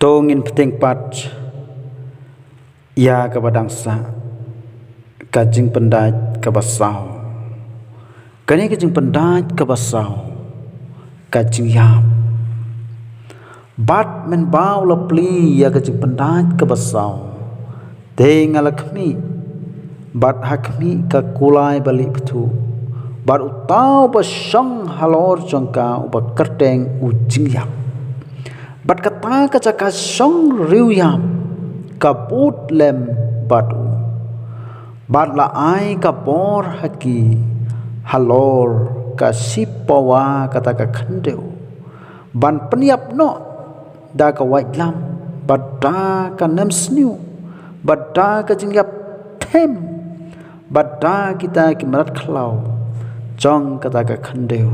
Tongin penting pat ya kabadangsa kajing pendat kabasau kani kajing pendat kabasau kajing yap bat men bau la pli ya kajing pendat kabasau tengal kami bat hakmi ka kulai balik betu bat utau ba shang halor jangka ba kerteng ujing yap bat kata kacaka song riuyam kabut lem batu bat la ai kabor haki halor ka sipawa kata ka khandeu ban peniap no da ka white lam bat da ka nem sniu bat da ka jingyap them bat da kita kimarat khlau jong kata ka khandeu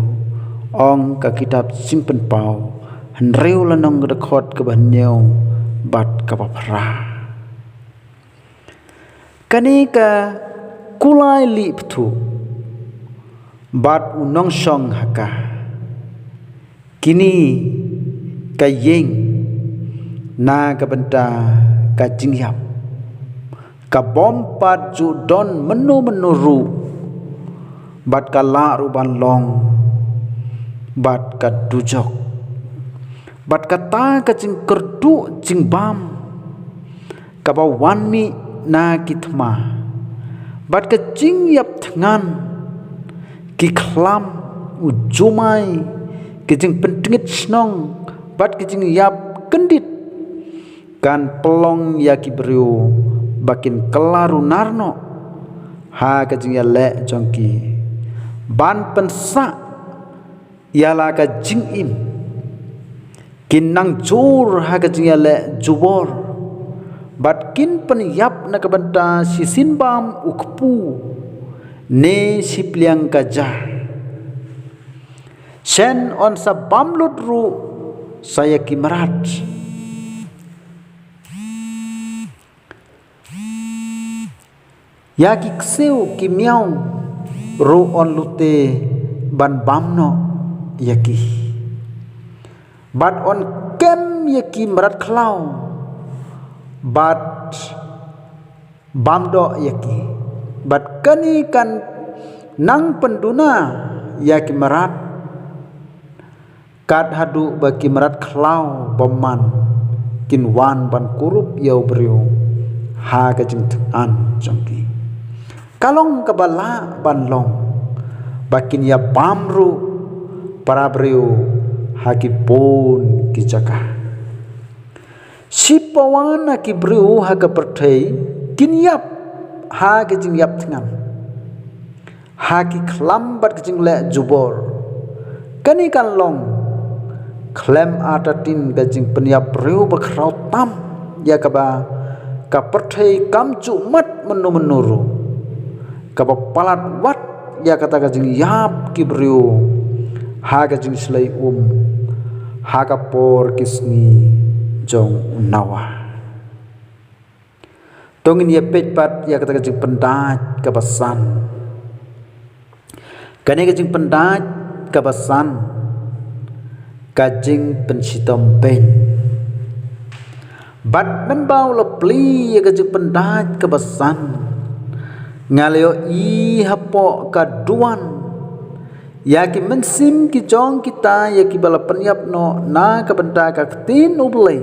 ong ka kitab simpen pau Henreu lanong rekod kebanyaw bat kapapra. Kani ka kulai lip tu bat unong song haka. Kini ka yeng na kabenta ka jingyap. Ka bompat ju don menu ru bat ka la ruban long bat ka dujok. Bat kata kacing kerdu jing bam kabawan mi na kitma bat kacing yap tengan ki klam ujumai kacing pentingit snong bat kacing yap kendit kan pelong ya kibriu bakin kelaru narno ha kacing ya le jongki ban pensa yala kacing im kinang jur haga jingale jubor bat kin penyap na kabanta si sinbam ukpu ne sipliang kaja sen on sa bamlut ru saya kimarat ya kikseu kimiau ru on lute ban bamno yaki bat on kem yaki merat klau bat bamdo yaki bat kani kan nang penduna yaki merat kat hadu baki merat klau baman kinwan ban kurup yau beriu ha kajing an jongki kalong kabala ban long bakin ya bamru para beriu haki pun kijaka sipawana ki bru haga perthei kinyap ha kijing yap tengam haki klambat kijing le jubor kani kan long klem atatin kijing penyap bru bakrau tam ya kaba ka perthei kamcu mat menuru kaba palat wat ya kata kijing yap ki bru haga jing selai haga por kisni jong unawa tongin ya petpat ya kata jing pendat kabasan kane jing pendat kabasan kajing pensitom pen bat menbau lepli ya kajing pendat kabasan ngaleo i hapo kaduan yaki mensim ki jong kita yaki bala penyap no na kabenta ka tin ublay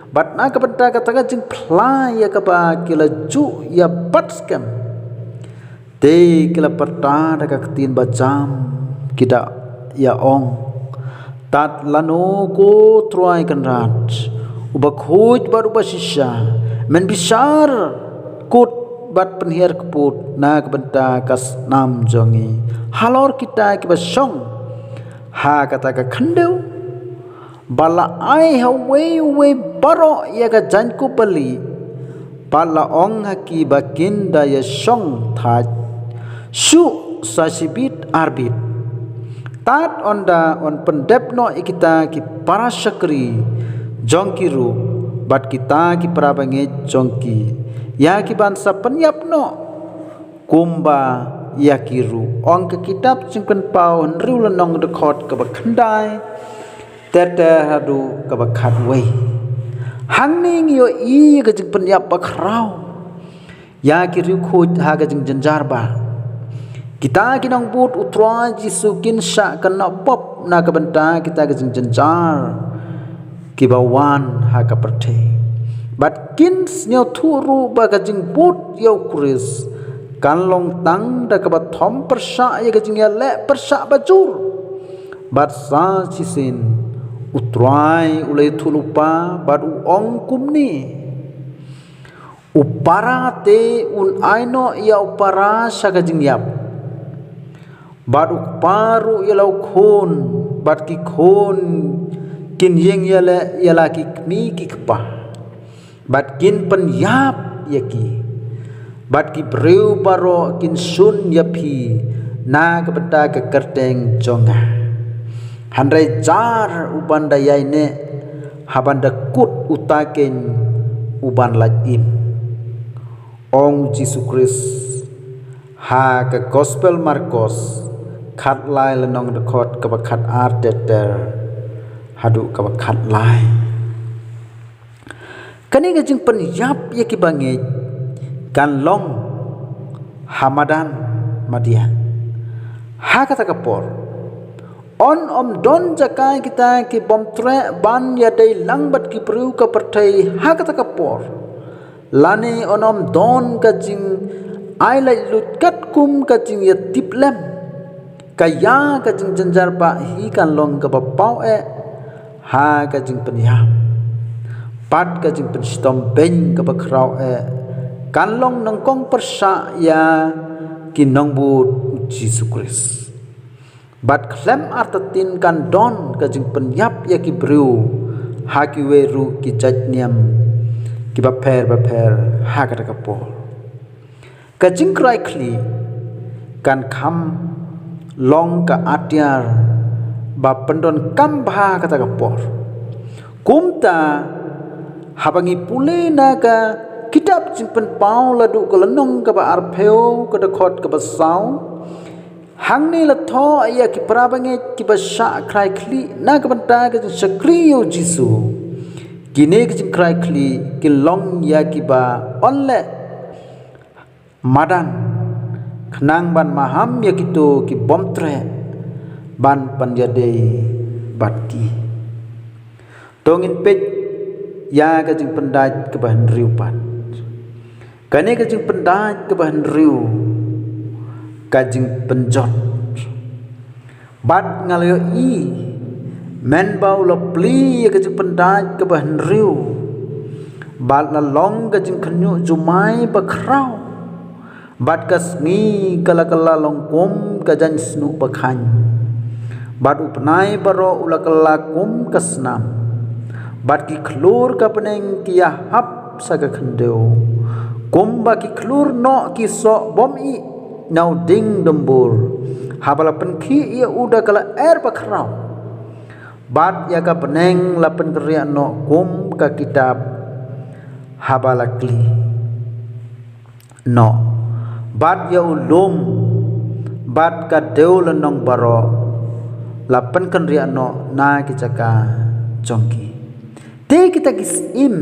bat na kabenta ka taga jing pla ya ka ba kila ju ya batskam te kila perta ka tin bajam kita ya ong tat lano ko troy kan rat ubak huj baru basisha men bisar kut bat penhiar keput na kabenta kas nam jongi halor kita kiba song ha kata ka khandeu bala ai ha we baro ya ka janku bali bala ong haki bakin da ya song tha su sasibit arbit tat onda on pendepno ikita ki parasakri jongkiru bat kita ki prabange jongki ya ki bansa penyapno kumba yakiru ong ke kitab simpen pau nriu lenong dekot ke bakhandai tete hadu ke bakhat wei hang ning yo I ka jing penyap bakrau ya ki riu khut ha ka jing janjar ba kita kinang but utra Jisu kin sya kana pop na ka benta kita ka jing janjar ki bawan ha ka perthe bat kin nyau thuru ba ka jing but yo Kris kan long tang da ka ba thom persya ya ka jing ya le persya bajur bat sa chisin utrai ulai thulupa bat ong kumni upara te un aino ya upara saka jingyap bat uparu ya lau khon bat ki khon kin yeng ya la ki kni ki kpa bat kin pen yap ya ki bat ki breu baro kin sun ya phi na ka benda ka kerteng jonga handai jar uban dayai ne habanda kut utaken uban lajim ong Jisu Kris ha ka gospel Marcos khat lai lenong record ka khat art teter hadu ka khat lai kani ga jing pen yap ye ki bange kan long hamadan madia ha kata kapor on om don jakai kita ki bom tre ban ya dei langbat ki priu ka perthai ha kata kapor lani on om don ka jing ai lai lut kat kum ka jing ya tiplem kaya ka jing janjar ba hi kan long ka ba pau e ha ka jing peniam pat ka jing pen stom ben ka ba krau e kan long nang kong persa ya ki nong bu Jisu Kris bat klem artatin kan don ka jing penyap ya ki breu ha ki weru ki jatniam ki ba pher ha ka ka pol ka jing krai khli kan kham long ka atyar ba pendon kam bha ka ka por kumta habangi pule na ka kitab jing pen pau ladu ka lenong ka ba arpheo ka khot ka ba sau hang ni la tho ya ki prabange ki basha krai khli na ka banta ka sakri yo Jisu kine ki krai khli ki long ya ki ba onle madan khnang ban maham ya ki to ki bomtre ban panjade batki tongin pet ya ka jing pendaj ke bahan riu pan kane ka jing pendaj ke bahan riu kajing penjot bat ngalayo I men bau lo pli kajing pendaj ke bahan riu bat la long kajing khnyu jumai bakrau bat kasngi kala long kom kajan snu bakhan bat upnai baro ula kala kom kasnam bat ki khlur ka peneng kia hap saga khendeu kom ba ki khlur no ki so bom I nau ding dembur habala penkhi ia uda kala air bakrau bat ya ka peneng la pen kriya no kum ka kitab habala kli no bat ya ulum bat ka deul nong baro la pen kan riya no na ki chaka jongki te kita kis im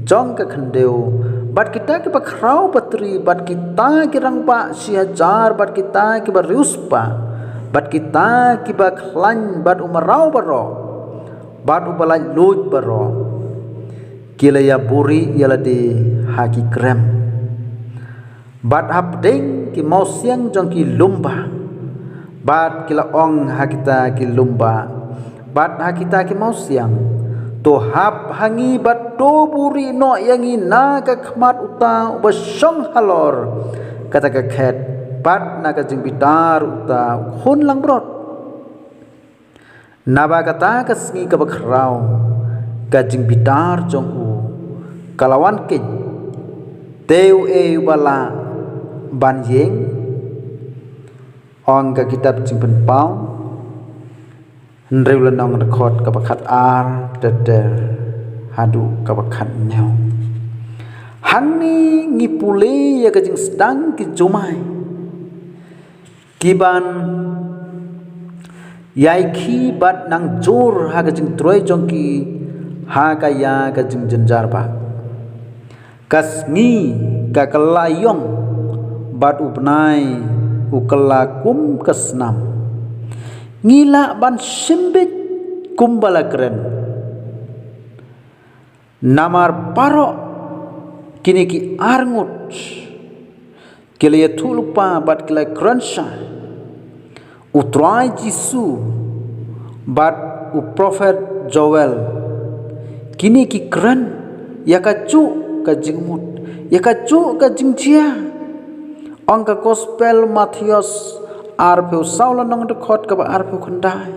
jong ka khandeu bat kita ki bakrau patri bat kita ki rangpa sihajar bat kita ki bariuspa bat kita ki baklan bat umarau baro bat ubalai luj baro kilaya buri yala di haki krem bat hapdeng ki mau siang jong ki lumba bat kila ong hakita ki lumba bat hakita ki mau siang to hap hangi bat do buri no yangi na ka khmat uta basong halor kata ka khet bat na ka jing bitar uta khun lang brot naba kata ka sngi ka bakrau ka jing bitar jong u kalawan ke teu e bala ban yeng ong ka kitab jing pen pau nreu lenong record ka bakhat ar teder hadu ka bakhat nyau hanni ngipule ya ka jing sedang ki jumai kiban yai khi bat nang jur ha ka jing troi jong ki ha kaya ka jing jenjar ba kas ngi ka kelayong bat upnai ukelakum kesnam ngila ban simbit kumbala keren namar paro kini ki arngut kile thulupa bat kile kransha utrai jisu bat u prophet Joel kini ki keren yakacu ka jingmut yakacu ka jingjia angka gospel Matius arpeu saulan nong dekot ka arpeu khandai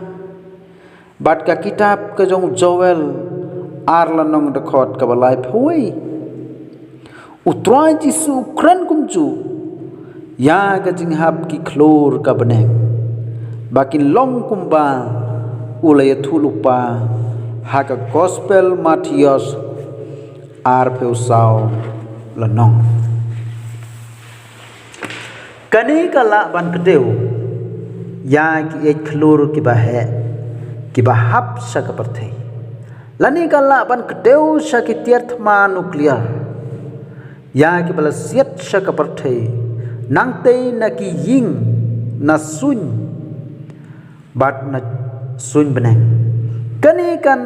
bat ka kitab ka jong Joel arlan nong dekot ka balai phui utrai jisu kren kumju ya ka jinghap ki klor ka beneng bakin long kumba ulay thulupa haka gospel Matius arpeu sau lanong kani kala ban kedeu ya ki ek klor ki bahe ki bahap sa kaparthei lani kala ban kedeu sa ki tirthma nuklear ya ki bala siat sa kaparthei nangte na ki ying na sun bat na sun beneng kani kan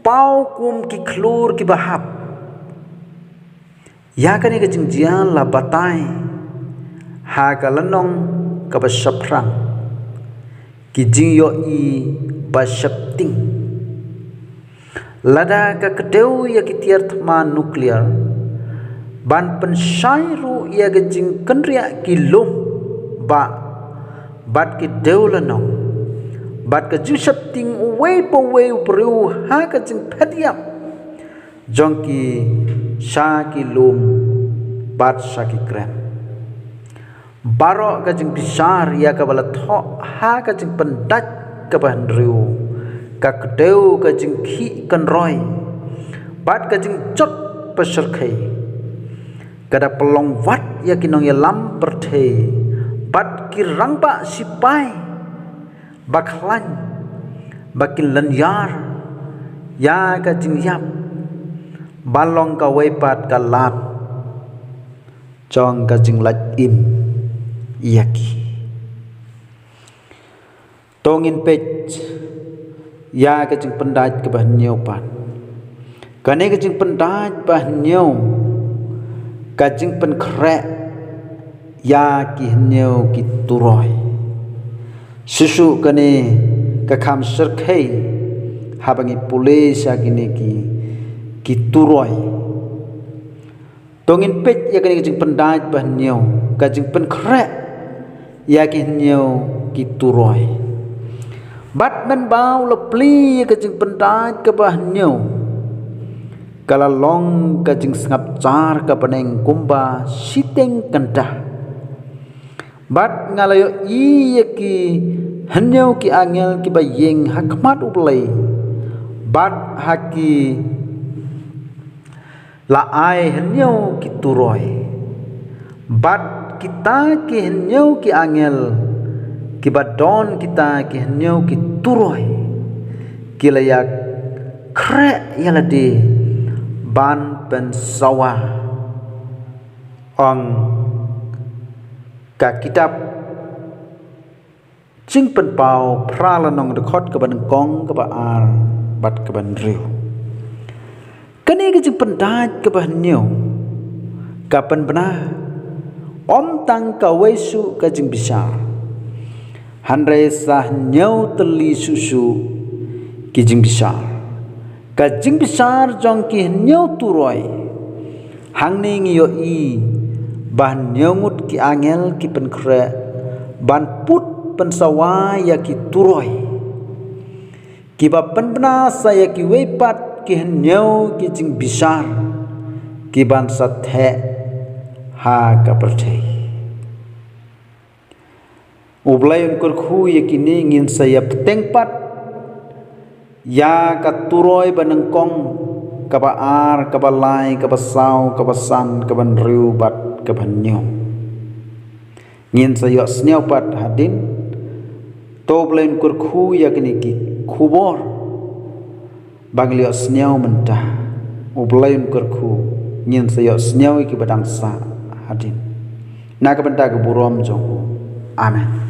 pau kum ki klor ki bahap ya kani ka jingjian la batai ha ka lanong ka bashaprang ki jingyo i bashapting lada ka kedeu ya ki tirthma nuklear ban penshairu ya ka jing kenria ki lum ba bat ki deu lanong bat ka jusapting way po way bru ha ka jing phadiam jongki sha ki lum bat sha ki kren baro ka jing bisar ya ka bala tho ha ka jing pendat ka ban riu ka kedeu ka jing khi kan roi bat ka jing chot pasar khai kada pelong wat ya kinong ya lam perthei bat ki rangba sipai baklan bakin lanyar ya ka jing yap balong ka wepat ka lap chong ka jing lat im yaki tongin pech ya ka jing pendat ka bah nyau pat kane ka jing pendat bah nyau ka jing pen kre ya ki nyau ki turoi susu kane ka kham serkhei habangi pulis akini ki turoi tongin pech ya kane jing pendaj bah nyau ka jing pen kre ya ki nyau ki turoi bat men bau le pli ka jing pendaj ka bah nyau kala long ka jing ngap char ka paneng kumba siteng kandah bat ngalayo i ki hanyau ki angel ki bayeng hakmat uplay bat haki la ai hanyau ki turoi bat kita ki hanyau ki angel ki badon kita ki hanyau ki turoi ki layak kre yalade ban pen sawa ong ka kitab ching pen pau prala nong dekot ka ban kong ka ba ar bat ka ban riu kani ka jing pendaj ka ban nyau ka pen bena om tang ka wesu ka jing bisar hanre sah nyau teli susu ki jing bisar ka jing bisar jong ki nyau turoi hang ni ngiyo i ban nyongut ki angel ki pen kre ban put pen sawa ya ki turoi ki ba pen bena saya ki wepat ki nyau ki jing bisar ki ban sathe ha ka perthei ublai unkur khu ya ki ni ngin saya tengpat ya ka turoi baneng kong ka ba ar ka ba lai ka ba sau ka ba san ka ban riu bat ka ban nyau ngin saya sniau pat hadin to blain kur khu ya kini ki khubor bang liok seniau mentah ublain kerku nyin sayok seniau iki badang sa hadin na ka benda ke burom jong amen.